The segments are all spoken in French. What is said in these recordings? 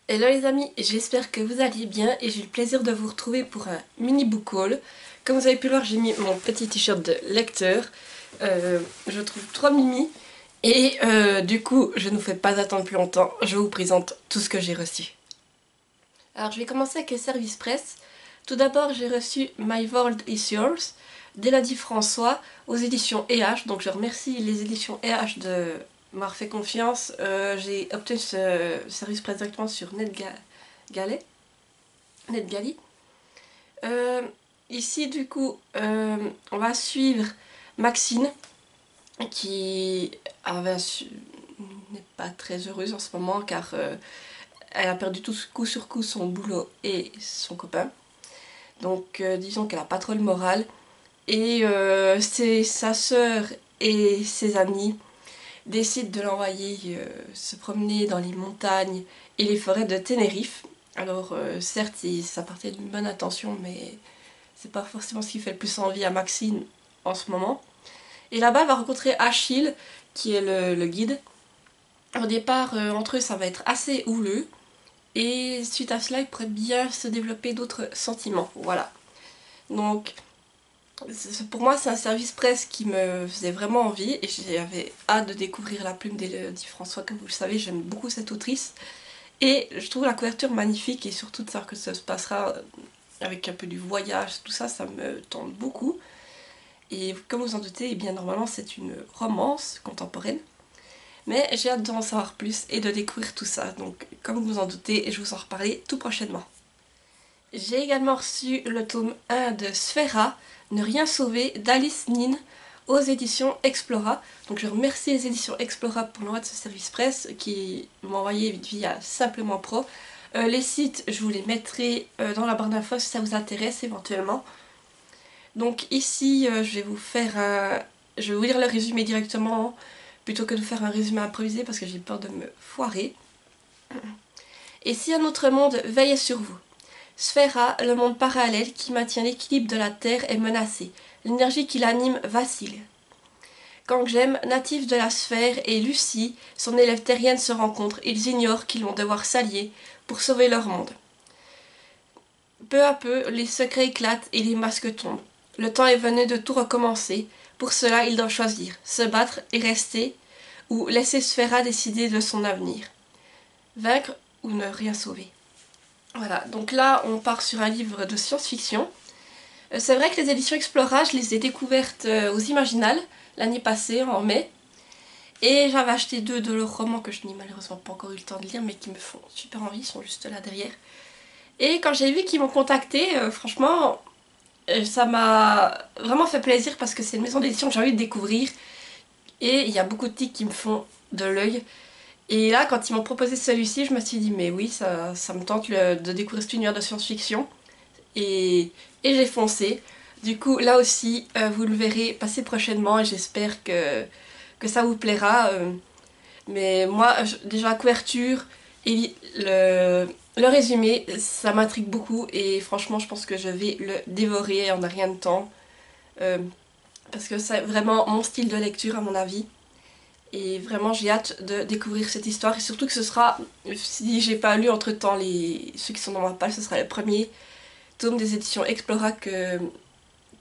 Hello les amis, j'espère que vous allez bien et j'ai le plaisir de vous retrouver pour un mini book haul. Comme vous avez pu le voir, j'ai mis mon petit t-shirt de lecteur. Je trouve trop mimi et du coup je ne vous fais pas attendre plus longtemps, je vous présente tout ce que j'ai reçu. Alors je vais commencer avec les services presse. Tout d'abord j'ai reçu My World is Yours d'Elodie François aux éditions EH, donc je remercie les éditions EH de m'avoir fait confiance. J'ai obtenu ce service presse directement sur NetGalley. Euh, Ici du coup on va suivre Maxine qui n'est pas très heureuse en ce moment car elle a perdu tout coup sur coup son boulot et son copain. Donc disons qu'elle a pas trop le moral. Et c'est sa sœur et ses amis décident de l'envoyer se promener dans les montagnes et les forêts de Tenerife. Alors certes ça partait d'une bonne intention mais c'est pas forcément ce qui fait le plus envie à Maxine en ce moment. Et là-bas elle va rencontrer Achille qui est le guide. Au départ entre eux ça va être assez houleux et suite à cela il pourrait bien se développer d'autres sentiments. Voilà. Donc pour moi c'est un service presse qui me faisait vraiment envie et j'avais hâte de découvrir la plume d'Elodie François. Comme vous le savez, j'aime beaucoup cette autrice et je trouve la couverture magnifique et surtout de savoir que ça se passera avec un peu du voyage, tout ça, ça me tente beaucoup. Et comme vous en doutez, eh bien normalement c'est une romance contemporaine, mais j'ai hâte d'en savoir plus et de découvrir tout ça, donc comme vous en doutez, je vous en reparlerai tout prochainement. J'ai également reçu le tome 1 de Sphera, Ne rien sauver d'Alice Nin aux éditions Explora. Donc je remercie les éditions Explora pour l'envoi de ce service presse qui m'ont envoyé via Simplement Pro. Les sites, je vous les mettrai dans la barre d'infos si ça vous intéresse éventuellement. Donc ici, je vais vous lire le résumé directement plutôt que de faire un résumé improvisé parce que j'ai peur de me foirer. Et si un autre monde veillait sur vous? Sphera, le monde parallèle qui maintient l'équilibre de la Terre, est menacé. L'énergie qui l'anime vacille. Gangem, natif de la sphère, et Lucie, son élève terrienne, se rencontrent. Ils ignorent qu'ils vont devoir s'allier pour sauver leur monde. Peu à peu, les secrets éclatent et les masques tombent. Le temps est venu de tout recommencer. Pour cela, ils doivent choisir, se battre et rester, ou laisser Sphera décider de son avenir. Vaincre ou ne rien sauver. Voilà, donc là on part sur un livre de science-fiction. C'est vrai que les éditions Explora, je les ai découvertes aux Imaginales l'année passée, en mai. Et j'avais acheté deux de leurs romans que je n'ai malheureusement pas encore eu le temps de lire, mais qui me font super envie, ils sont juste là derrière. Et quand j'ai vu qu'ils m'ont contacté, franchement, ça m'a vraiment fait plaisir parce que c'est une maison d'édition que j'ai envie de découvrir. Et il y a beaucoup de titres qui me font de l'œil. Et là, quand ils m'ont proposé celui-ci, je me suis dit, mais oui, ça me tente de découvrir cet univers de science-fiction. Et j'ai foncé. Du coup, là aussi, vous le verrez passer prochainement et j'espère que ça vous plaira. Mais moi, déjà, la couverture et le résumé, ça m'intrigue beaucoup et franchement, je pense que je vais le dévorer en un rien de temps. Euh, Parce que c'est vraiment mon style de lecture, à mon avis. Et vraiment j'ai hâte de découvrir cette histoire et surtout que ce sera, si j'ai pas lu entre temps ceux qui sont dans ma palle, ce sera le premier tome des éditions Explora que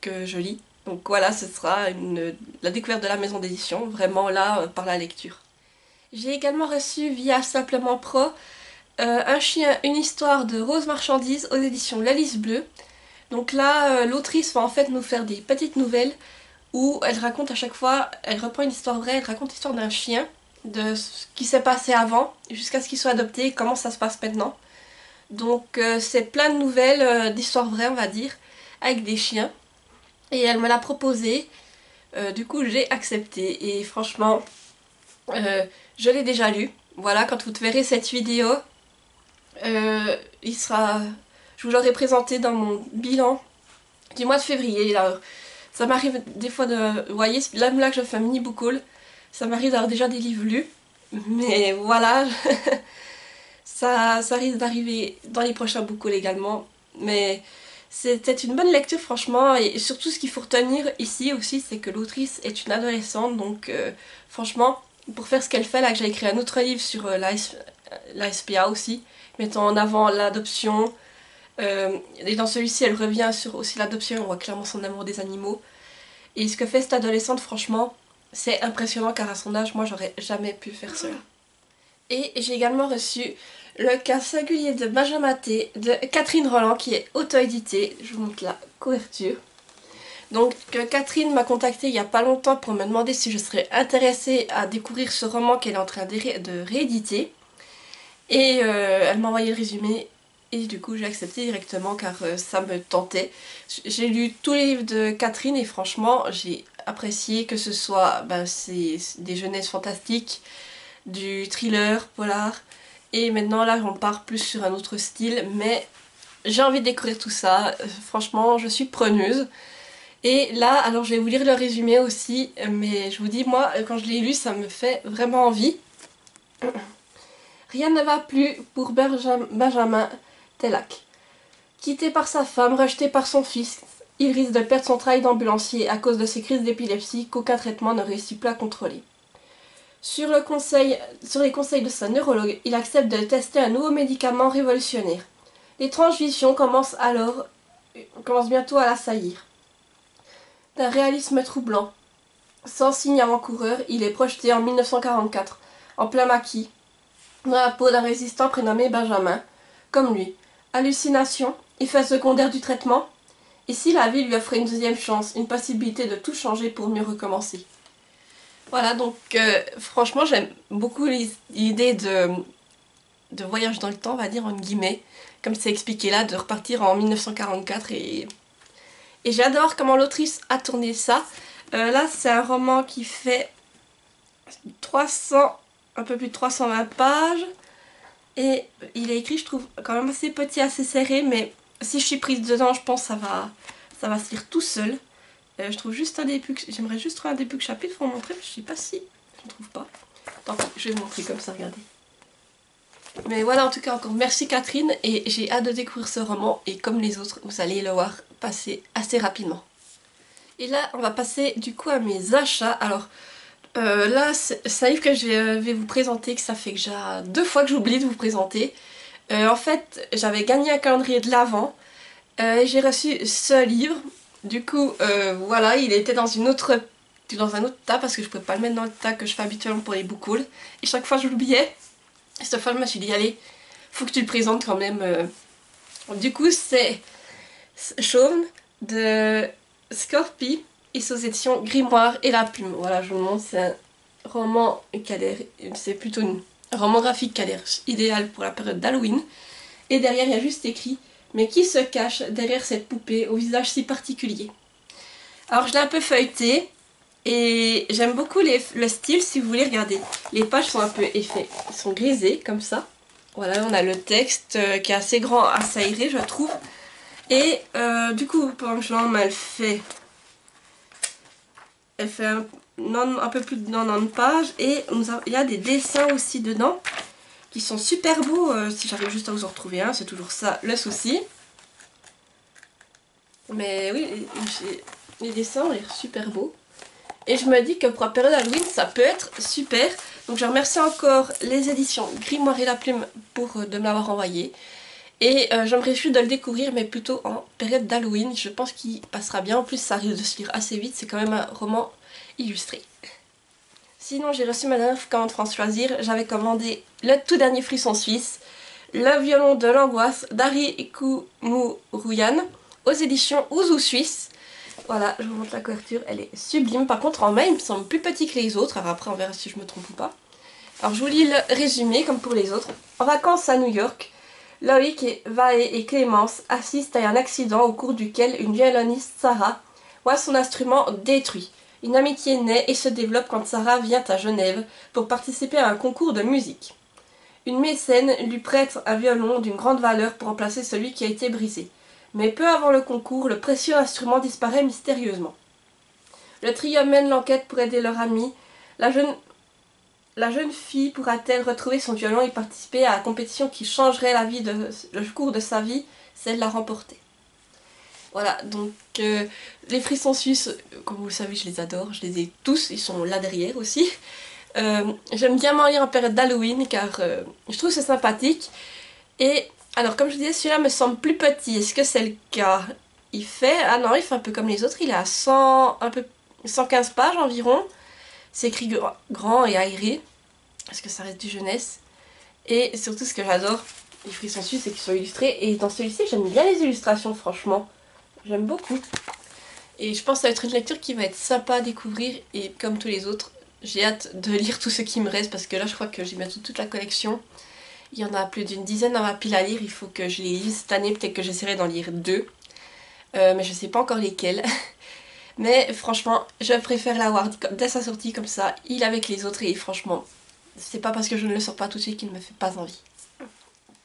je lis. Donc voilà, ce sera la découverte de la maison d'édition, vraiment là par la lecture. J'ai également reçu via Simplement Pro Un chien, une histoire de Rose Marchandise aux éditions La Lys Bleue. Donc là, l'autrice va en fait nous faire des petites nouvelles où elle raconte à chaque fois, elle reprend une histoire vraie, elle raconte l'histoire d'un chien, de ce qui s'est passé avant, jusqu'à ce qu'il soit adopté, et comment ça se passe maintenant. Donc c'est plein de nouvelles, d'histoires vraies on va dire, avec des chiens. Et elle me l'a proposé, du coup j'ai accepté. Et franchement, je l'ai déjà lu. Voilà, quand vous verrez cette vidéo, il sera... Je vous l'aurai présenté dans mon bilan du mois de février. Là, ça m'arrive des fois de... Vous voyez, là que je fais un mini book haul, ça m'arrive d'avoir déjà des livres lus. Mais voilà, ça risque d'arriver dans les prochains book hauls également. Mais c'était une bonne lecture franchement. Et surtout ce qu'il faut retenir ici aussi, c'est que l'autrice est une adolescente. Donc franchement, pour faire ce qu'elle fait, là que j'ai écrit un autre livre sur la SPA aussi, mettant en avant l'adoption. Et dans celui-ci, elle revient sur aussi l'adoption, on voit clairement son amour des animaux. Et ce que fait cette adolescente, franchement, c'est impressionnant car à son âge, moi j'aurais jamais pu faire cela. Et j'ai également reçu le cas singulier de Benjamin T de Catherine Roland qui est auto-édité. Je vous montre la couverture. Donc Catherine m'a contactée il n'y a pas longtemps pour me demander si je serais intéressée à découvrir ce roman qu'elle est en train de rééditer. Et elle m'a envoyé le résumé et du coup j'ai accepté directement car ça me tentait. J'ai lu tous les livres de Catherine et franchement j'ai apprécié, que ce soit c'est des jeunesses fantastiques, du thriller, polar, et maintenant là on part plus sur un autre style, mais j'ai envie de découvrir tout ça. Franchement je suis preneuse. Et là, alors je vais vous lire le résumé aussi, mais je vous dis, moi, quand je l'ai lu, ça me fait vraiment envie. Rien ne va plus pour Benjamin Tellac. Quitté par sa femme, rejeté par son fils, il risque de perdre son travail d'ambulancier à cause de ses crises d'épilepsie qu'aucun traitement ne réussit plus à contrôler. Sur les conseils de sa neurologue, il accepte de tester un nouveau médicament révolutionnaire. L'étrange vision commence bientôt à l'assaillir. D'un réalisme troublant. Sans signe avant-coureur, il est projeté en 1944, en plein maquis, dans la peau d'un résistant prénommé Benjamin. Comme lui. Hallucination, effet secondaire du traitement. Et si la vie lui offrait une deuxième chance, une possibilité de tout changer pour mieux recommencer. Voilà, donc franchement j'aime beaucoup l'idée de voyage dans le temps, on va dire en guillemets, comme c'est expliqué là, de repartir en 1944 et j'adore comment l'autrice a tourné ça. Là c'est un roman qui fait un peu plus de 320 pages et il est écrit je trouve quand même assez petit, assez serré, mais si je suis prise dedans je pense que ça va se lire tout seul. Je trouve juste un début, j'aimerais juste trouver un début de chapitre pour vous montrer, mais je sais pas si je ne trouve pas. Tant pis, je vais vous montrer comme ça, regardez. Mais voilà, en tout cas encore merci Catherine et j'ai hâte de découvrir ce roman et comme les autres vous allez le voir passer assez rapidement. Et là on va passer du coup à mes achats. Alors là c'est un livre que je vais vous présenter, que ça fait déjà 2 fois que j'oublie de vous présenter. En fait j'avais gagné un calendrier de l'Avent et j'ai reçu ce livre. Du coup voilà, il était dans un autre tas parce que je pouvais pas le mettre dans le tas que je fais habituellement pour les book hauls. Et chaque fois je l'oubliais. Et cette fois je me suis dit allez, faut que tu le présentes quand même. Du coup c'est Chauve de Scorpie et sous édition Grimoire et la Plume. Voilà, je vous montre, c'est un roman qui a l'air, c'est plutôt un roman graphique qui a l'air idéal pour la période d'Halloween. Et derrière il y a juste écrit « Mais qui se cache derrière cette poupée au visage si particulier ?» Alors je l'ai un peu feuilleté et j'aime beaucoup le style. Si vous voulez regarder, les pages sont un peu effets, sont grisées comme ça. Voilà, on a le texte qui est assez grand, assez aéré je trouve. Et du coup, pendant que je l'emmène, elle fait un peu plus de 90 pages et il y a des dessins aussi dedans qui sont super beaux. Si j'arrive juste à vous en retrouver un, c'est toujours ça le souci. Mais oui, les dessins ont l'air super beaux. Et je me dis que pour la période Halloween, ça peut être super. Donc je remercie encore les éditions Grimoire et la Plume de me l'avoir envoyé. Et je me réjouis de le découvrir, mais plutôt en période d'Halloween. Je pense qu'il passera bien. En plus, ça arrive de se lire assez vite. C'est quand même un roman illustré. Sinon, j'ai reçu ma dernière commande France Choisir. J'avais commandé le tout dernier Frisson Suisse, le violon de l'angoisse d'Harry Koumourouyan aux éditions Ouzou Suisse. Voilà, je vous montre la couverture. Elle est sublime. Par contre, en main, il me semble plus petit que les autres. Alors après, on verra si je me trompe ou pas. Alors, je vous lis le résumé, comme pour les autres. En vacances à New York, Loïc, Vae et Clémence assistent à un accident au cours duquel une violoniste, Sarah, voit son instrument détruit. Une amitié naît et se développe quand Sarah vient à Genève pour participer à un concours de musique. Une mécène lui prête un violon d'une grande valeur pour remplacer celui qui a été brisé. Mais peu avant le concours, le précieux instrument disparaît mystérieusement. Le trio mène l'enquête pour aider leur amie. La jeune fille pourra-t-elle retrouver son violon et participer à la compétition qui changerait le cours de sa vie, celle de la remporter. Voilà, donc les frissons suisses, comme vous le savez, je les adore, je les ai tous, ils sont là derrière aussi. J'aime bien m'en lire en période d'Halloween car je trouve que c'est sympathique. Et alors comme je disais, celui-là me semble plus petit. Est-ce que c'est le cas? Il fait... Ah non, il fait un peu comme les autres. Il est à 100, un peu 115 pages environ. C'est écrit grand et aéré. Parce que ça reste du jeunesse. Et surtout ce que j'adore, les frissons dessus, c'est qu'ils sont illustrés. Et dans celui-ci, j'aime bien les illustrations, franchement. J'aime beaucoup. Et je pense que ça va être une lecture qui va être sympa à découvrir. Et comme tous les autres, j'ai hâte de lire tout ce qui me reste. Parce que là, je crois que j'ai bientôt toute la collection. Il y en a plus d'une dizaine dans ma pile à lire. Il faut que je les lise cette année. Peut-être que j'essaierai d'en lire 2. Mais je sais pas encore lesquels. Mais franchement, je préfère l'avoir dès sa sortie comme ça. Il est avec les autres et franchement, c'est pas parce que je ne le sors pas tout de suite qu'il ne me fait pas envie.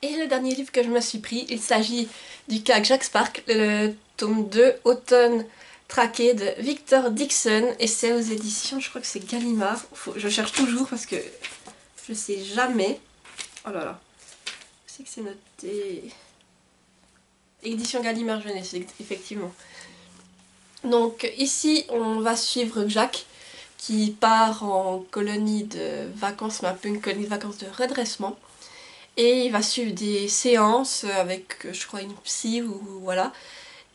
Et le dernier livre que je me suis pris, il s'agit du CAC Jacques Spark, le tome 2, Automne traqué de Victor Dixon. Et c'est aux éditions, je crois que c'est Gallimard. Je cherche toujours parce que je sais jamais. Oh là là, c'est que c'est noté. Édition Gallimard Jeunesse, effectivement. Donc ici, on va suivre Jacques qui part en colonie de vacances, mais un peu une colonie de vacances de redressement. Et il va suivre des séances avec, je crois, une psy ou voilà.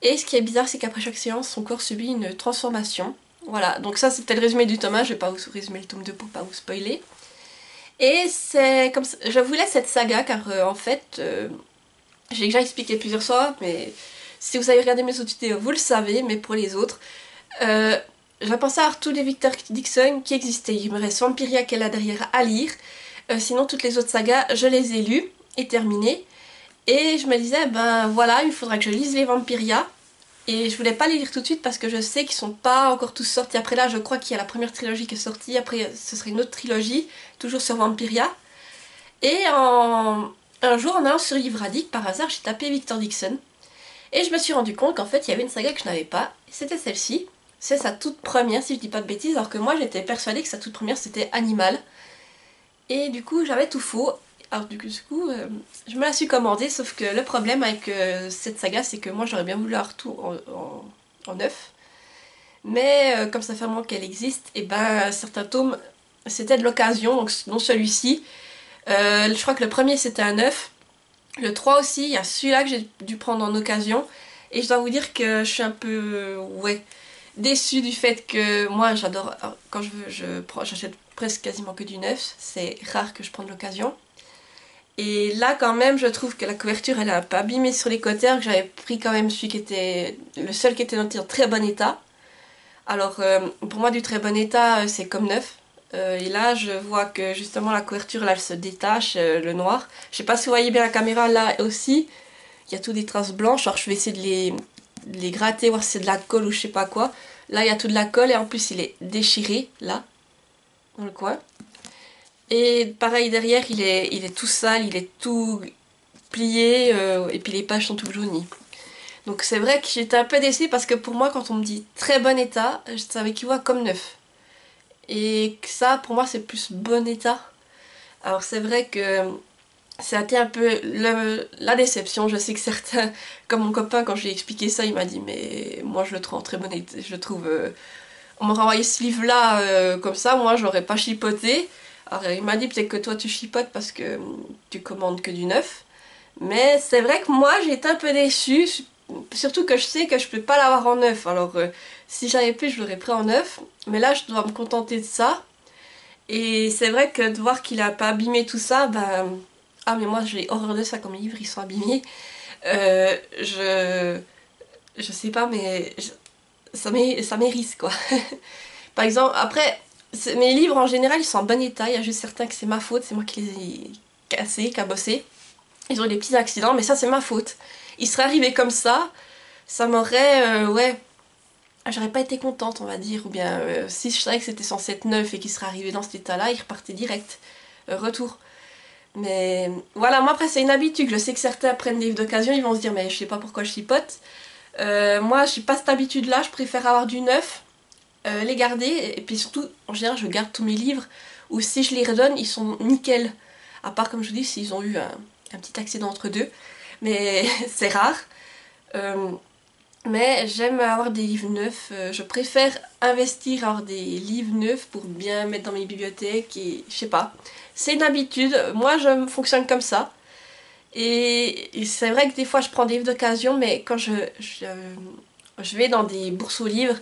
Et ce qui est bizarre, c'est qu'après chaque séance, son corps subit une transformation. Voilà, donc ça c'était le résumé du tome 1, je vais pas vous résumer le tome 2 pour pas vous spoiler. Et c'est comme ça, je voulais cette saga car en fait, j'ai déjà expliqué plusieurs fois, mais si vous avez regardé mes autres vidéos, vous le savez, mais pour les autres, j'ai pensé à tous les Victor Dixon qui existaient. Il me reste Vampiria qui est là derrière à lire. Sinon toutes les autres sagas, je les ai lues et terminées. Et je me disais, ben voilà, il faudra que je lise les Vampiria. Et je voulais pas les lire tout de suite parce que je sais qu'ils sont pas encore tous sortis. Après là, je crois qu'il y a la première trilogie qui est sortie. Après, ce serait une autre trilogie, toujours sur Vampiria. Et un jour, en allant sur Livradic, par hasard, j'ai tapé Victor Dixon. Et je me suis rendu compte qu'en fait, il y avait une saga que je n'avais pas. C'était celle-ci. C'est sa toute première, si je dis pas de bêtises, alors que moi, j'étais persuadée que sa toute première, c'était Animal. Et du coup, j'avais tout faux. Alors du coup, je me la suis commandée, sauf que le problème avec cette saga, c'est que moi, j'aurais bien voulu avoir tout en neuf. Mais comme ça fait un moment qu'elle existe, et ben certains tomes, c'était de l'occasion, donc dont celui-ci. Je crois que le premier, c'était un neuf. Le 3 aussi, il y a celui-là que j'ai dû prendre en occasion. Et je dois vous dire que je suis un peu, ouais, déçue du fait que moi j'adore, quand je veux, j'achète presque quasiment que du neuf. C'est rare que je prenne l'occasion. Et là quand même je trouve que la couverture elle est un peu abîmée sur les côtés, alors que j'avais pris quand même celui qui était le seul qui était noté en très bon état. Alors pour moi du très bon état c'est comme neuf. Et là je vois que justement la couverture là elle se détache, le noir. Je sais pas si vous voyez bien la caméra là aussi. Il y a tout des traces blanches, alors je vais essayer de les gratter, voir si c'est de la colle ou je sais pas quoi. Là il y a tout de la colle et en plus il est déchiré là, dans le coin. Et pareil derrière il est tout sale, il est tout plié et puis les pages sont toutes jaunies. Donc c'est vrai que j'étais un peu déçue parce que pour moi quand on me dit très bon état, ça m'équivaut comme neuf. Et que ça pour moi c'est plus bon état. Alors c'est vrai que ça a été un peu la déception. Je sais que certains, comme mon copain quand je lui ai expliqué ça, il m'a dit mais moi je le trouve en très bon état. Je le trouve... on m'a renvoyé ce livre là comme ça, moi j'aurais pas chipoté. Alors il m'a dit peut-être que toi tu chipotes parce que tu commandes que du neuf. Mais c'est vrai que moi j'ai été un peu déçue. Surtout que je sais que je peux pas l'avoir en neuf. Alors si j'avais pu je l'aurais pris en neuf. Mais là je dois me contenter de ça. Et c'est vrai que de voir qu'il a pas abîmé tout ça, ben... Ah mais moi j'ai horreur de ça quand mes livres ils sont abîmés. Euh, je... Je sais pas mais... Ça m'érisse quoi. Par exemple, après, mes livres en général ils sont en bon état. Il y a juste certains que c'est ma faute, c'est moi qui les ai cassés, cabossés. Ils ont eu des petits accidents, mais ça c'est ma faute. Il serait arrivé comme ça m'aurait... ouais... J'aurais pas été contente on va dire. Ou bien si je savais que c'était censé être neuf et qu'il serait arrivé dans cet état-là, il repartait direct. Retour. Mais voilà, moi après c'est une habitude, je sais que certains prennent des livres d'occasion, ils vont se dire mais je sais pas pourquoi je chipote. Moi j'ai pas cette habitude là, je préfère avoir du neuf, les garder, et puis surtout en général je garde tous mes livres, ou si je les redonne ils sont nickel. À part comme je vous dis s'ils ont eu un petit accident entre deux, mais c'est rare. Mais j'aime avoir des livres neufs, je préfère investir, avoir des livres neufs pour bien mettre dans mes bibliothèques et je sais pas. C'est une habitude, moi je fonctionne comme ça. Et c'est vrai que des fois je prends des livres d'occasion, mais quand je vais dans des bourses aux livres,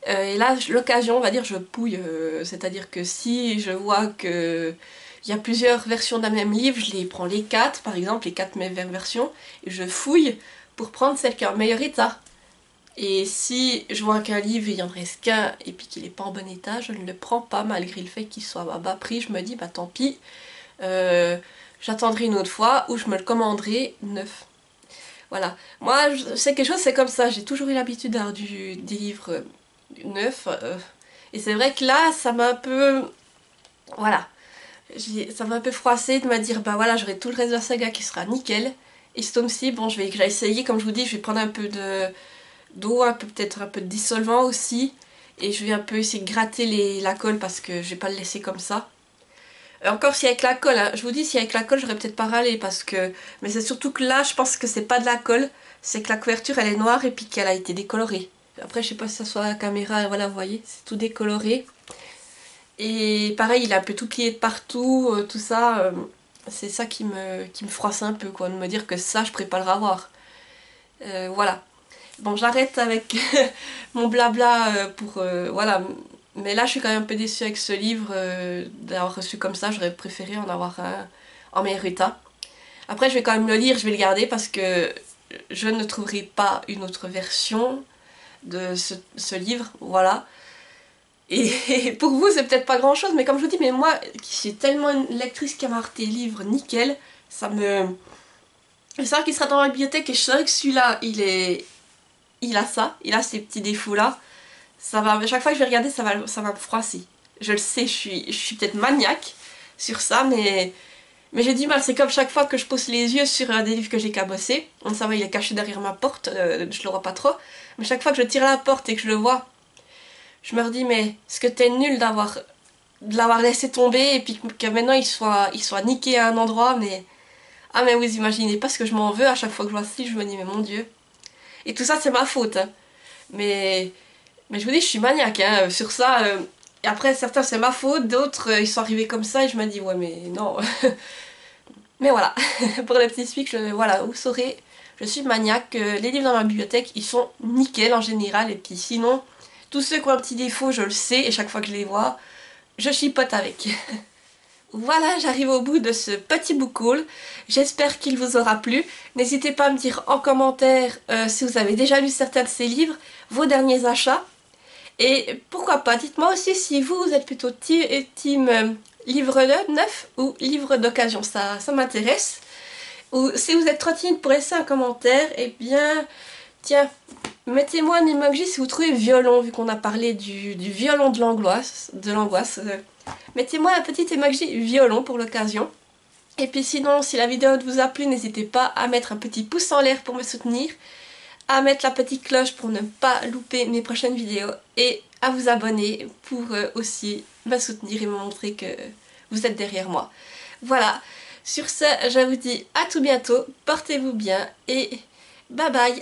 et là l'occasion, on va dire, je pouille. C'est-à-dire que si je vois que il y a plusieurs versions d'un même livre, je les prends les quatre, par exemple, les quatre mêmes versions, et je fouille pour prendre celle qui est en meilleur état. Et si je vois qu'un livre, il en reste qu'un et puis qu'il n'est pas en bon état, je ne le prends pas malgré le fait qu'il soit à bas prix. Je me dis, bah tant pis, euh, j'attendrai une autre fois ou je me le commanderai neuf. Voilà. Moi, c'est quelque chose, c'est comme ça. J'ai toujours eu l'habitude d'avoir des livres neufs. Et c'est vrai que là, ça m'a un peu... Voilà. Ça m'a un peu froissé de me dire, bah voilà, j'aurai tout le reste de la saga qui sera nickel. Et ce tome-ci, bon, je vais essayer, comme je vous dis, je vais prendre un peu d'eau, peut-être un peu de dissolvant aussi. Et je vais un peu essayer de gratter la colle parce que je vais pas le laisser comme ça. Encore si avec la colle, hein. Je vous dis si avec la colle j'aurais peut-être pas râlé parce que... Mais c'est surtout que là je pense que c'est pas de la colle, c'est que la couverture elle est noire et puis qu'elle a été décolorée. Après je sais pas si ça soit à la caméra, voilà vous voyez, c'est tout décoloré. Et pareil il est un peu tout plié de partout, tout ça, c'est ça qui me froisse un peu quoi, de me dire que ça je pourrais pas le revoir. Voilà. Bon j'arrête avec mon blabla pour... voilà. Mais là, je suis quand même un peu déçue avec ce livre, d'avoir reçu comme ça. J'aurais préféré en avoir un en meilleur état. Après, je vais quand même le lire, je vais le garder parce que je ne trouverai pas une autre version de ce livre. Voilà. Et pour vous, c'est peut-être pas grand-chose, mais comme je vous dis, mais moi, qui suis tellement une lectrice qui a marqué livre nickel, ça me... C'est vrai qu'il sera dans ma bibliothèque et je saurais que celui-là, il a ça, il a ces petits défauts-là. Ça va, à chaque fois que je vais regarder, ça va me froisser. Je le sais, je suis peut-être maniaque sur ça, mais j'ai du mal. C'est comme chaque fois que je pose les yeux sur un des livres que j'ai cabossé. On ça va, il est caché derrière ma porte, je le vois pas trop. Mais chaque fois que je tire la porte et que je le vois, je me redis, mais est-ce que t'es nul de l'avoir laissé tomber et puis que maintenant il soit niqué à un endroit, mais... Ah mais vous imaginez pas ce que je m'en veux à chaque fois que je vois ce livre, je me dis, mais mon Dieu. Et tout ça, c'est ma faute, hein. Mais... Mais je vous dis, je suis maniaque hein, sur ça. Et après, certains, c'est ma faute, d'autres, ils sont arrivés comme ça et je me dis, ouais, mais non. Mais voilà, pour les petits speaks, voilà, vous saurez, je suis maniaque. Les livres dans ma bibliothèque, ils sont nickel en général. Et puis sinon, tous ceux qui ont un petit défaut, je le sais. Et chaque fois que je les vois, je chipote avec. Voilà, j'arrive au bout de ce petit book haul. J'espère qu'il vous aura plu. N'hésitez pas à me dire en commentaire si vous avez déjà lu certains de ces livres, vos derniers achats. Et pourquoi pas, dites-moi aussi si vous êtes plutôt team livre neuf ou livre d'occasion, ça m'intéresse. Ou si vous êtes trop timide pour laisser un commentaire, eh bien, tiens, mettez-moi un emoji si vous trouvez violon, vu qu'on a parlé du violon de l'angoisse. Mettez-moi un petit emoji violon pour l'occasion. Et puis sinon, si la vidéo vous a plu, n'hésitez pas à mettre un petit pouce en l'air pour me soutenir, à mettre la petite cloche pour ne pas louper mes prochaines vidéos et à vous abonner pour aussi me soutenir et me montrer que vous êtes derrière moi. Voilà, sur ce, je vous dis à tout bientôt, portez-vous bien et bye bye.